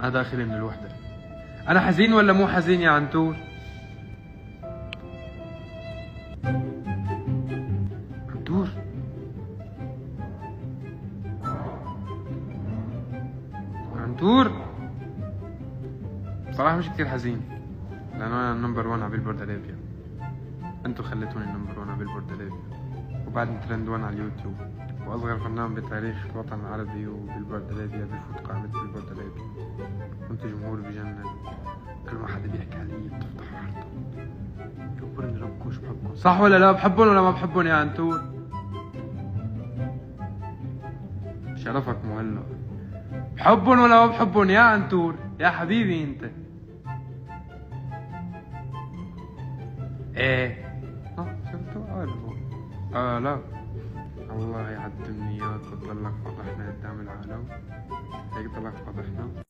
انا داخلي من الوحدة. انا حزين ولا مو حزين يا عنتور؟ عنتور عنتور بصراحة مش كتير حزين، لأنه أنا النمبر 1 على بيلبورد أرابيا. أنتو خليتوني النمبر 1 على بيلبورد أرابيا، وبعدني ترند 1 على اليوتيوب، وأصغر فنان بتاريخ الوطن العربي وبيلبورد أرابيا بفوت قائمة بيلبورد أرابيا. كنت جمهور بجنن، كل ما حدا بيحكي علي بتفتح حارته. جمهور ربكوش بحبكم، صح ولا لا؟ بحبهم ولا ما بحبهم يا عنتور؟ شرفك مهلا. بحبهم ولا ما بحبهم يا عنتور؟ يا حبيبي انت. ايه شفتوا قالوا لا الله يعدمني اياك وتضلك فضحنا قدام العالم، هيك ضلك فضحنا.